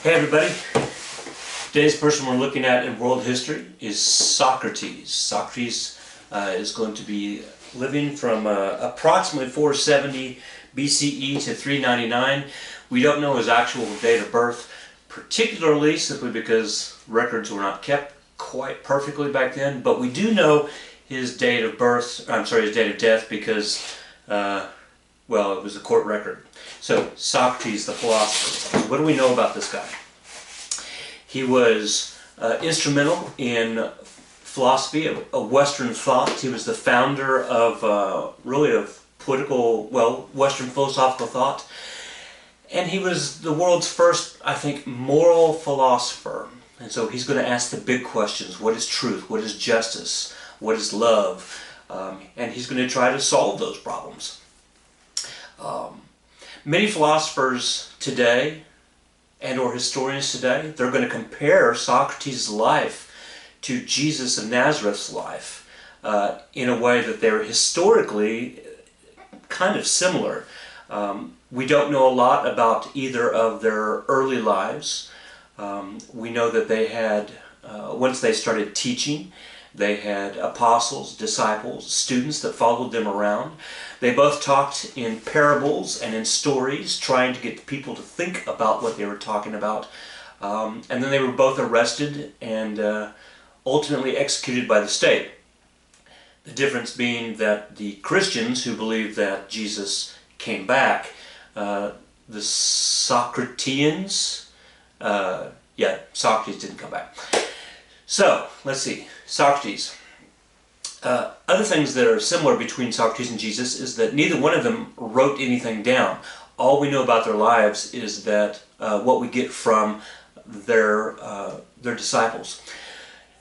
Hey everybody, today's person we're looking at in world history is Socrates. Socrates is going to be living from approximately 470 BCE to 399. We don't know his actual date of birth particularly, simply because records were not kept quite perfectly back then, but we do know his date of birth, his date of death, because well, it was a court record. So, Socrates the philosopher. What do we know about this guy? He was instrumental in philosophy, of Western thought. He was the founder of, really of political, well, Western philosophical thought. And he was the world's first, I think, moral philosopher. And so he's going to ask the big questions. What is truth? What is justice? What is love? And he's going to try to solve those problems. Many philosophers today and or historians today, they're going to compare Socrates' life to Jesus of Nazareth's life in a way that they're historically kind of similar. We don't know a lot about either of their early lives. We know that they had, once they started teaching, they had apostles, disciples, students that followed them around. They both talked in parables and in stories, trying to get people to think about what they were talking about. And then they were both arrested and ultimately executed by the state. The difference being that the Christians who believed that Jesus came back, the Socrateans, Socrates didn't come back. So, let's see, Socrates. Other things that are similar between Socrates and Jesus is that neither one of them wrote anything down. All we know about their lives is that what we get from their disciples.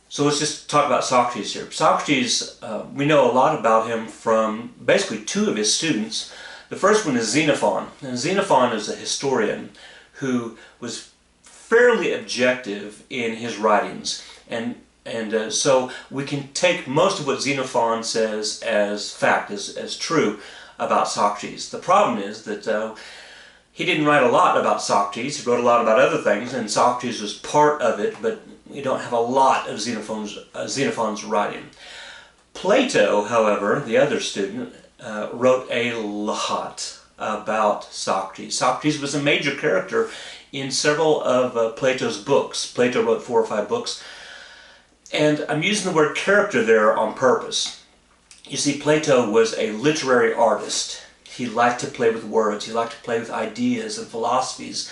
So let's just talk about Socrates here. Socrates, we know a lot about him from basically two of his students. The first one is Xenophon. And Xenophon is a historian who was fairly objective in his writings. And so we can take most of what Xenophon says as fact, as true about Socrates. The problem is that he didn't write a lot about Socrates. He wrote a lot about other things, and Socrates was part of it, but we don't have a lot of Xenophon's writing. Plato, however, the other student, wrote a lot about Socrates. Socrates was a major character in several of Plato's books. Plato wrote 4 or 5 books. And I'm using the word character there on purpose. You see, Plato was a literary artist. He liked to play with words. He liked to play with ideas and philosophies.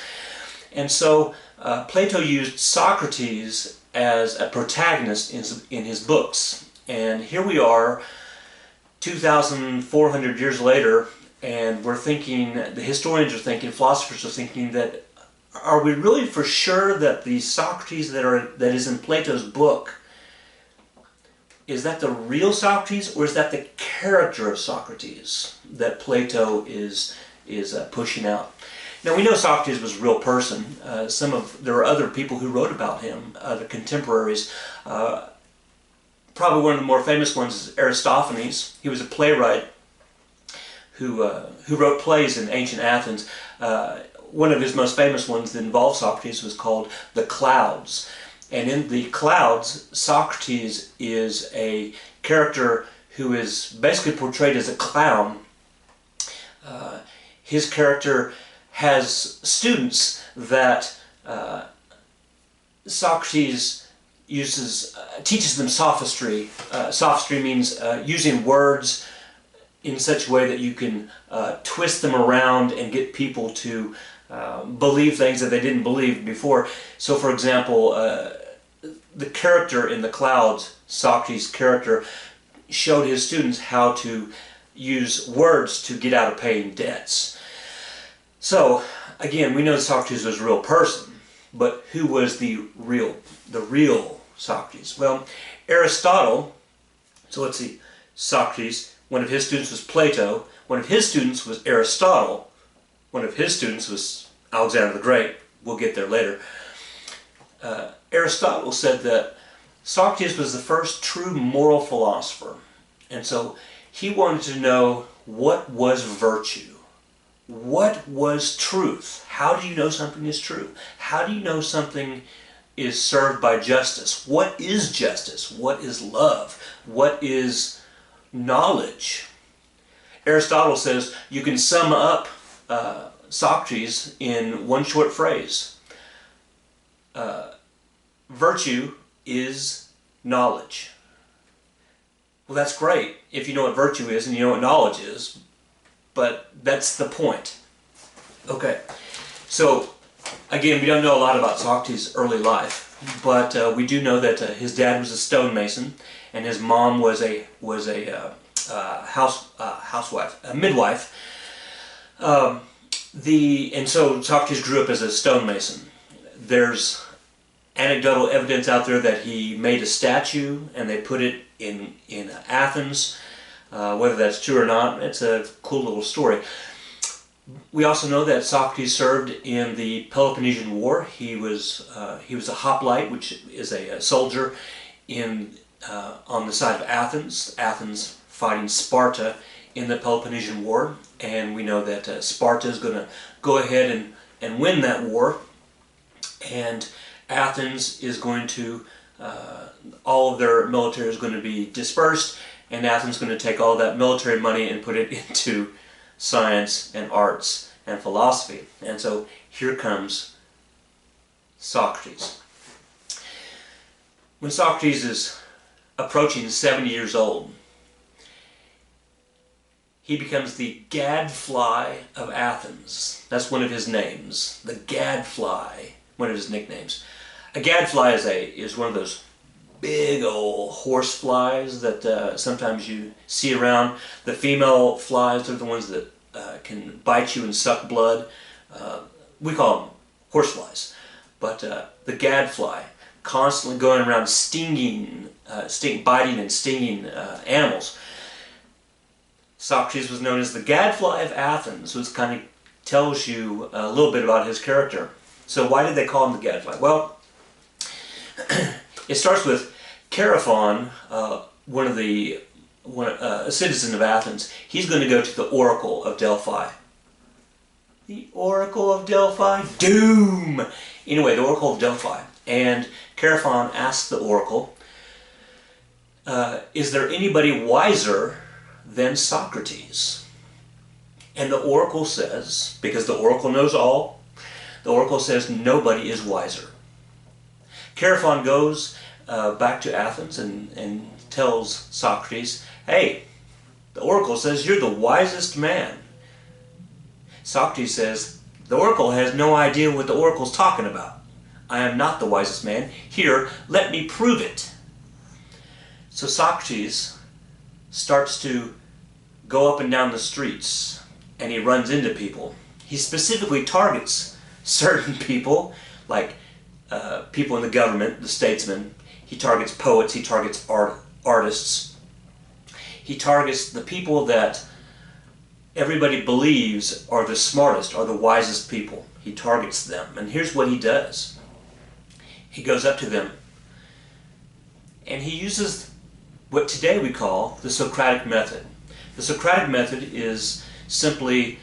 And so Plato used Socrates as a protagonist in his books. And here we are, 2,400 years later, and we're thinking, the historians are thinking, philosophers are thinking that, are we really for sure that the Socrates that is in Plato's book, is that the real Socrates, or is that the character of Socrates that Plato is pushing out? Now we know Socrates was a real person. There were other people who wrote about him, other contemporaries. Probably one of the more famous ones is Aristophanes. He was a playwright who wrote plays in ancient Athens. One of his most famous ones that involved Socrates was called The Clouds. And in The Clouds, Socrates is a character who is basically portrayed as a clown. His character has students that Socrates teaches them sophistry. Sophistry means using words in such a way that you can twist them around and get people to believe things that they didn't believe before. So, for example, the character in The Clouds, Socrates' character, showed his students how to use words to get out of paying debts. So, again, we know that Socrates was a real person, but who was the real Socrates? Well, Aristotle, so let's see, Socrates, one of his students was Plato, one of his students was Aristotle, one of his students was Alexander the Great. We'll get there later. Aristotle said that Socrates was the first true moral philosopher. And so he wanted to know what was virtue. what was truth? How do you know something is true? How do you know something is served by justice? What is justice? What is love? What is knowledge? Aristotle says you can sum up Socrates in one short phrase. Virtue is knowledge. Well, that's great if you know what virtue is and you know what knowledge is, but that's the point. Okay, so again, we don't know a lot about Socrates' early life, but we do know that his dad was a stonemason and his mom was a housewife, a midwife. And so Socrates grew up as a stonemason. There's anecdotal evidence out there that he made a statue and they put it in Athens. Whether that's true or not, it's a cool little story. We also know that Socrates served in the Peloponnesian War. He was a hoplite, which is a soldier on the side of Athens. Athens fighting Sparta in the Peloponnesian War, and we know that Sparta is going to go ahead and win that war, and Athens is going to, all of their military is going to be dispersed, and Athens is going to take all that military money and put it into science and arts and philosophy. And so here comes Socrates. When Socrates is approaching 70 years old, he becomes the Gadfly of Athens. That's one of his names, the Gadfly, one of his nicknames. A gadfly is one of those big old horse flies that sometimes you see around. The female flies are the ones that can bite you and suck blood. We call them horse flies. But the gadfly, constantly going around stinging, biting and stinging animals. Socrates was known as the Gadfly of Athens, which kind of tells you a little bit about his character. So why did they call him the Gadfly? Well, it starts with Chaerephon, a citizen of Athens. He's going to go to the Oracle of Delphi. The Oracle of Delphi? Doom! Anyway, the Oracle of Delphi. And Chaerephon asks the Oracle, is there anybody wiser than Socrates? And the Oracle says, because the Oracle knows all, the Oracle says nobody is wiser. Chaerephon goes back to Athens and tells Socrates, hey, the Oracle says you're the wisest man. Socrates says, the Oracle has no idea what the Oracle's talking about. I am not the wisest man. Here, let me prove it. So Socrates starts to go up and down the streets, and he runs into people. He specifically targets certain people, like people in the government, the statesmen. He targets poets, he targets artists. He targets the people that everybody believes are the smartest, are the wisest people. He targets them. And here's what he does. He goes up to them and he uses what today we call the Socratic Method. The Socratic Method is simply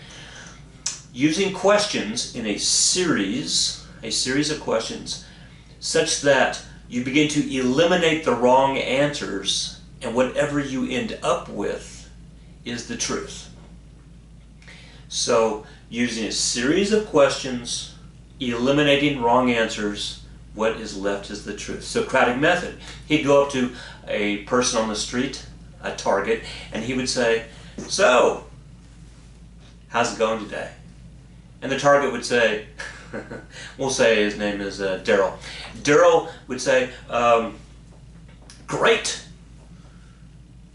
using questions in a series of questions such that you begin to eliminate the wrong answers, and whatever you end up with is the truth. So, using a series of questions, eliminating wrong answers, what is left is the truth. Socratic Method. He'd go up to a person on the street, a target, and he would say, so, how's it going today? And the target would say, we'll say his name is Daryl. Daryl would say, great.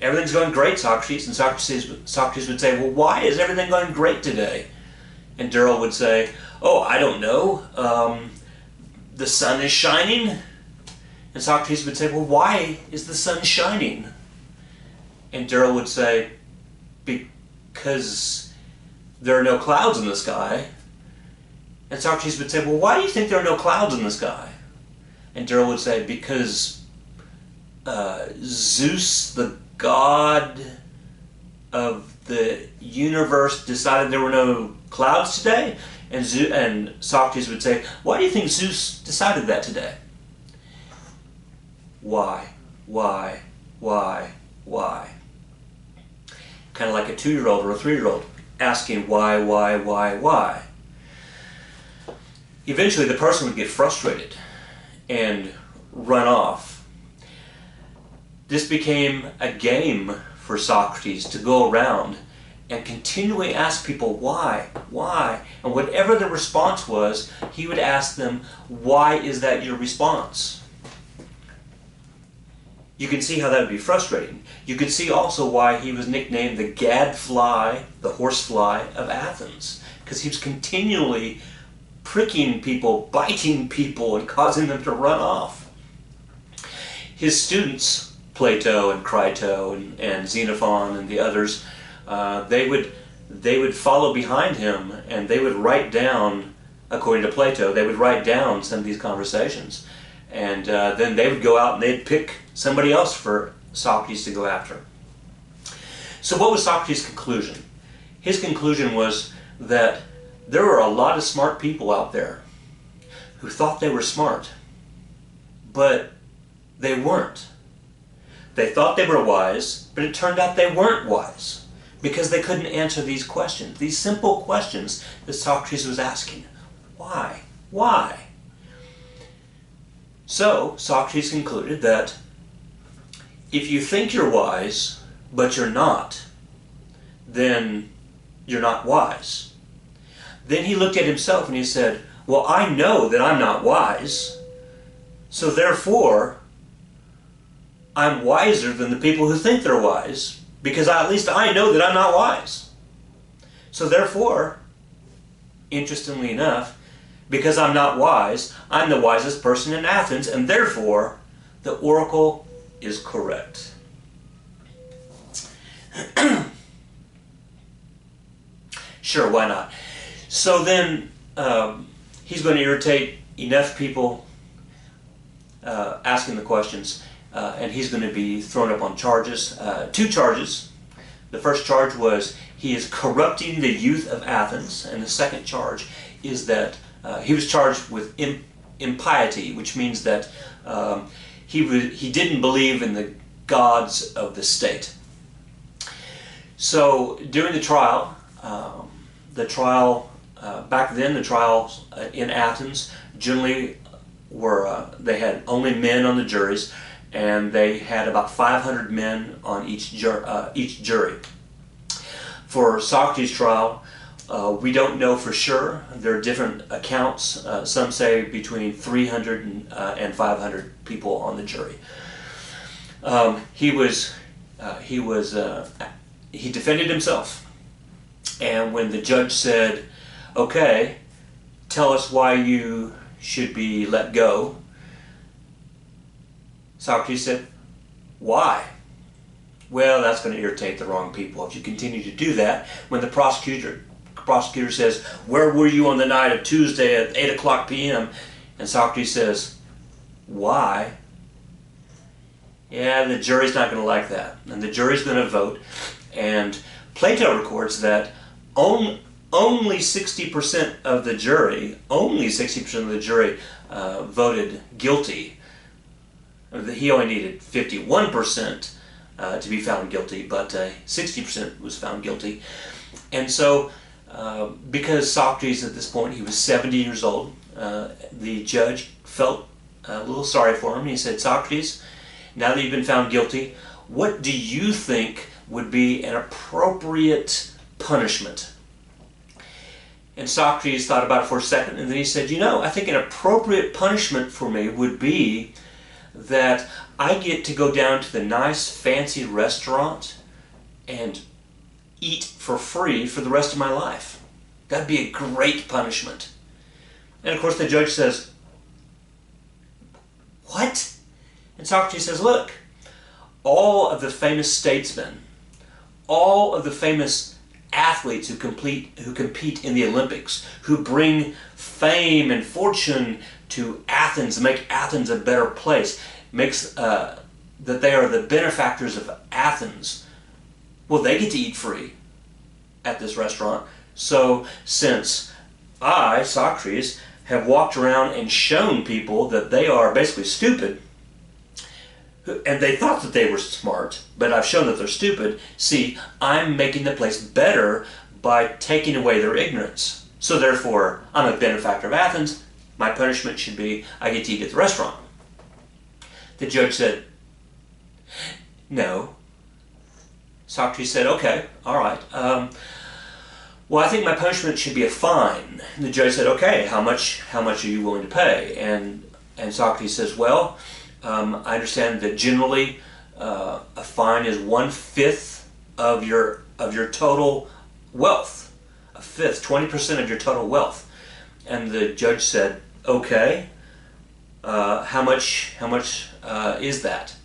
Everything's going great, Socrates. And Socrates would say, well, why is everything going great today? And Daryl would say, oh, I don't know. The sun is shining. And Socrates would say, well, why is the sun shining? And Daryl would say, because there are no clouds in the sky. And Socrates would say, well, why do you think there are no clouds in the sky? And Daryl would say, because Zeus, the god of the universe decided there were no clouds today? And Socrates would say, why do you think Zeus decided that today? Why? Why? Why? Why? Kind of like a 2-year-old or a 3-year-old asking why, why? Eventually the person would get frustrated and run off. This became a game for Socrates to go around and continually ask people why, and whatever the response was, he would ask them, why is that your response? You can see how that would be frustrating. You can see also why he was nicknamed the Gadfly, the horsefly of Athens, because he was continually pricking people, biting people, and causing them to run off. His students, Plato and Crito and Xenophon and the others, they would follow behind him, and they would write down, according to Plato, they would write down some of these conversations. And then they would go out and they'd pick somebody else for Socrates to go after. So what was Socrates' conclusion? His conclusion was that there were a lot of smart people out there who thought they were smart, but they weren't. They thought they were wise, but it turned out they weren't wise because they couldn't answer these questions, these simple questions that Socrates was asking. Why? Why? So Socrates concluded that if you think you're wise, but you're not, then you're not wise. Then he looked at himself and he said, well, I know that I'm not wise, so therefore I'm wiser than the people who think they're wise, because at least I know that I'm not wise. So therefore, interestingly enough, because I'm not wise, I'm the wisest person in Athens, and therefore the oracle is correct. Sure, why not? So then he's going to irritate enough people asking the questions, and he's going to be thrown up on charges. 2 charges. The first charge was he is corrupting the youth of Athens, and the second charge is that he was charged with impiety, which means that he didn't believe in the gods of the state. So during the trial, back then the trials in Athens generally were, they had only men on the juries, and they had about 500 men on each jury. For Socrates' trial, we don't know for sure. There are different accounts. Some say between 300 and 500 people on the jury. He defended himself, and when the judge said, "Okay, tell us why you should be let go," Socrates said, "Why?" Well, that's going to irritate the wrong people. If you continue to do that, when the prosecutor says, "Where were you on the night of Tuesday at 8 p.m.?" and Socrates says, "Why?" Yeah, the jury's not going to like that. And the jury's going to vote. And Plato records that only 60% of the jury, voted guilty. He only needed 51% to be found guilty, but 60% was found guilty. And so, because Socrates at this point, he was 70 years old, the judge felt a little sorry for him. And he said, "Socrates, now that you've been found guilty, what do you think would be an appropriate punishment?" And Socrates thought about it for a second, and then he said, I think an appropriate punishment for me would be that I get to go down to the nice fancy restaurant and eat for free for the rest of my life. That'd be a great punishment. And of course the judge says, "What?" And Socrates says, "Look, all of the famous statesmen, all of the famous athletes who compete in the Olympics, who bring fame and fortune to Athens, make Athens a better place, makes that they are the benefactors of Athens. Well, they get to eat free. at this restaurant. So since I, Socrates, have walked around and shown people that they are basically stupid, and they thought that they were smart, but I've shown that they're stupid, see, I'm making the place better by taking away their ignorance. So therefore, I'm a benefactor of Athens. My punishment should be I get to eat at the restaurant. The judge said, no. Socrates said, okay, all right. Well, I think my punishment should be a fine. And the judge said, okay, how much are you willing to pay? And Socrates says, well, I understand that generally a fine is 1/5 of your total wealth. A fifth, 20% of your total wealth. And the judge said, okay, how much is that?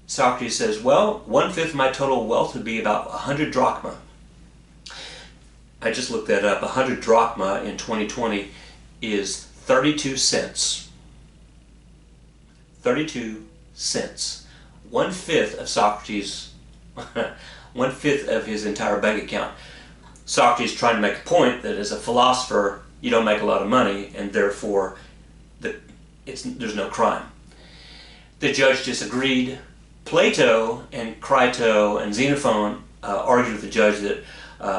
Socrates says, well, 1/5 of my total wealth would be about 100 drachma. I just looked that up. 100 drachma in 2020 is 32 cents. 32 cents. 1/5 of Socrates, 1/5 of his entire bank account. Socrates trying to make a point that as a philosopher, you don't make a lot of money, and therefore there's no crime. The judge disagreed. Plato and Crito and Xenophon argued with the judge that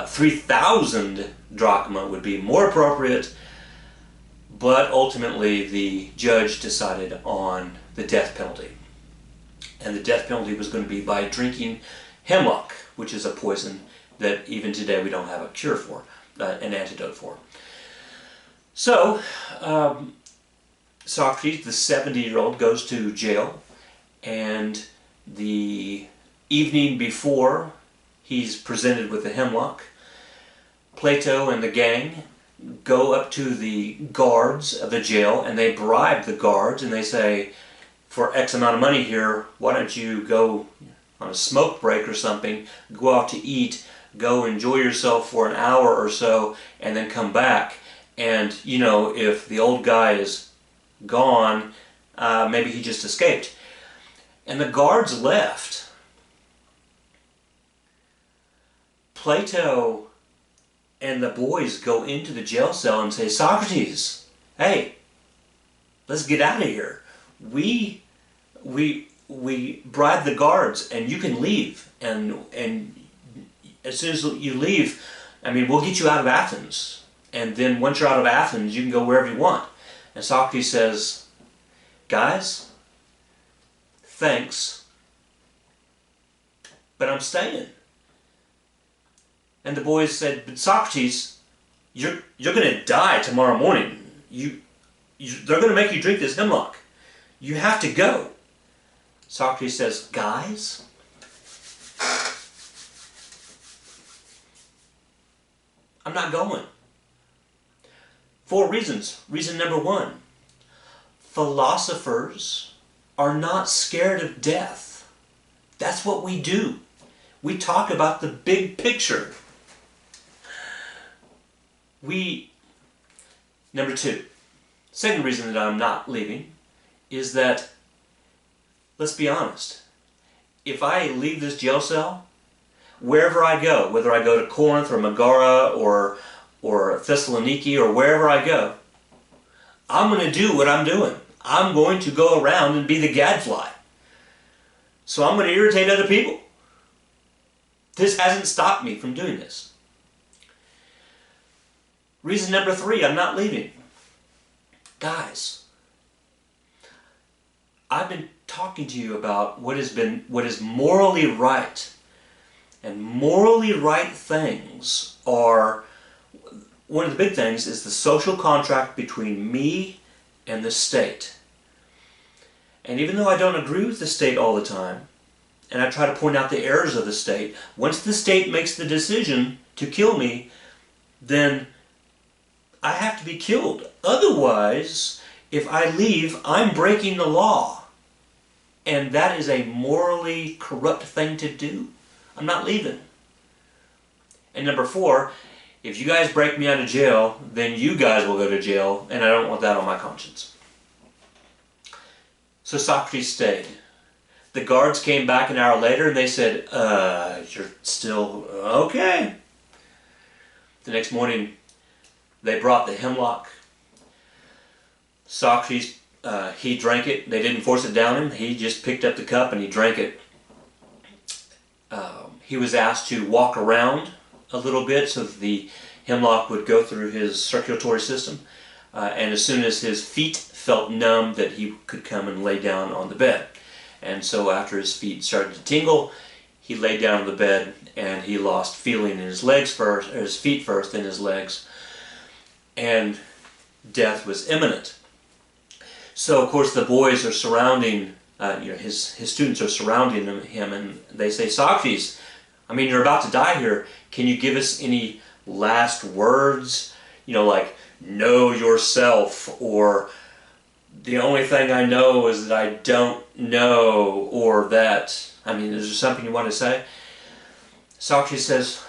3,000 drachma would be more appropriate, but ultimately the judge decided on the death penalty. And the death penalty was going to be by drinking hemlock, which is a poison that even today we don't have a cure for, an antidote for. So, Socrates, the 70-year-old, goes to jail, and the evening before he's presented with the hemlock, Plato and the gang go up to the guards of the jail, and they bribe the guards, and they say, for X amount of money here, why don't you go on a smoke break or something, go out to eat, go enjoy yourself for an hour or so, and then come back. And, you know, if the old guy is gone, maybe he just escaped. And the guards left. Plato and the boys go into the jail cell and say, Socrates, hey, let's get out of here. We bribe the guards, and you can leave. And as soon as you leave, I mean, we'll get you out of Athens. And then once you're out of Athens, you can go wherever you want. And Socrates says, guys, thanks, but I'm staying. And the boys said, but Socrates, you're going to die tomorrow morning. They're going to make you drink this hemlock. You have to go. Socrates says, guys, I'm not going. 4 reasons. Reason number 1, philosophers are not scared of death. That's what we do. We talk about the big picture. Number 2, second reason that I'm not leaving is that, let's be honest, if I leave this jail cell, wherever I go, whether I go to Corinth or Megara or Thessaloniki or wherever I go, I'm going to do what I'm doing. I'm going to go around and be the gadfly. So I'm going to irritate other people. This hasn't stopped me from doing this. Reason number 3, I'm not leaving. Guys, I've been talking to you about what is morally right. And morally right things are, one of the big things is the social contract between me and the state. And even though I don't agree with the state all the time, and I try to point out the errors of the state, once the state makes the decision to kill me, then I have to be killed. Otherwise, if I leave, I'm breaking the law. And that is a morally corrupt thing to do. I'm not leaving. And number 4, if you guys break me out of jail, then you guys will go to jail, and I don't want that on my conscience. So Socrates stayed. The guards came back an hour later, and they said, you're still okay. The next morning, they brought the hemlock. Socrates, he drank it. They didn't force it down him. He just picked up the cup and he drank it. He was asked to walk around a little bit so that the hemlock would go through his circulatory system. And as soon as his feet felt numb, that he could come and lay down on the bed. And so after his feet started to tingle, he lay down on the bed and he lost feeling in his legs first, or his feet first, then his legs. And death was imminent. So of course the boys are surrounding, his students are surrounding him, and they say, Socrates, I mean, you're about to die here. Can you give us any last words? Like, know yourself, or the only thing I know is that I don't know, or that, I mean, is there something you want to say? Socrates says,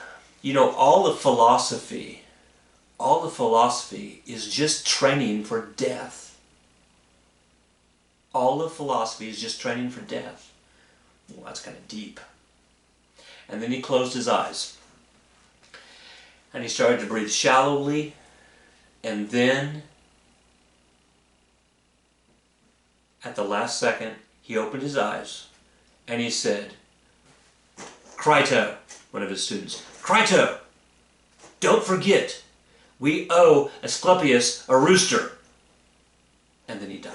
all the philosophy is just training for death. All of philosophy is just training for death. Well, that's kind of deep. And then he closed his eyes. And he started to breathe shallowly. And then, at the last second, he opened his eyes. And he said, Crito, one of his students, Crito, don't forget, we owe Asclepius a rooster. And then he died.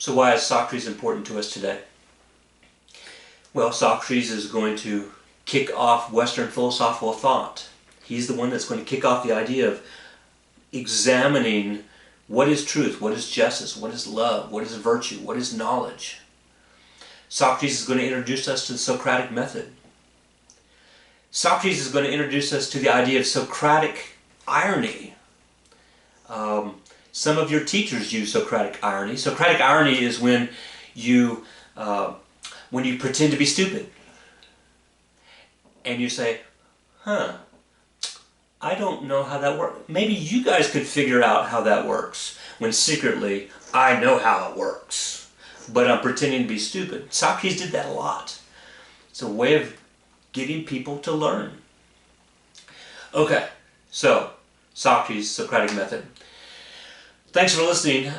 So why is Socrates important to us today? Well, Socrates is going to kick off Western philosophical thought. He's the one that's going to kick off the idea of examining what is truth, what is justice, what is love, what is virtue, what is knowledge. Socrates is going to introduce us to the Socratic Method. Socrates is going to introduce us to the idea of Socratic irony. Some of your teachers use Socratic irony. Socratic irony is when you pretend to be stupid. And you say, I don't know how that works. Maybe you guys could figure out how that works. When secretly, I know how it works. But I'm pretending to be stupid. Socrates did that a lot. It's a way of getting people to learn. Okay, so Socrates, Socratic Method. Thanks for listening.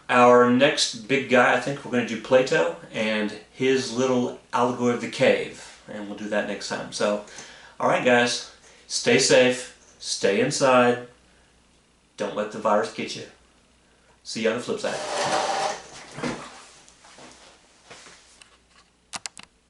Our next big guy, I think we're going to do Plato and his little allegory of the cave. And we'll do that next time. So, alright guys, stay safe, stay inside, don't let the virus get you. See you on the flip side.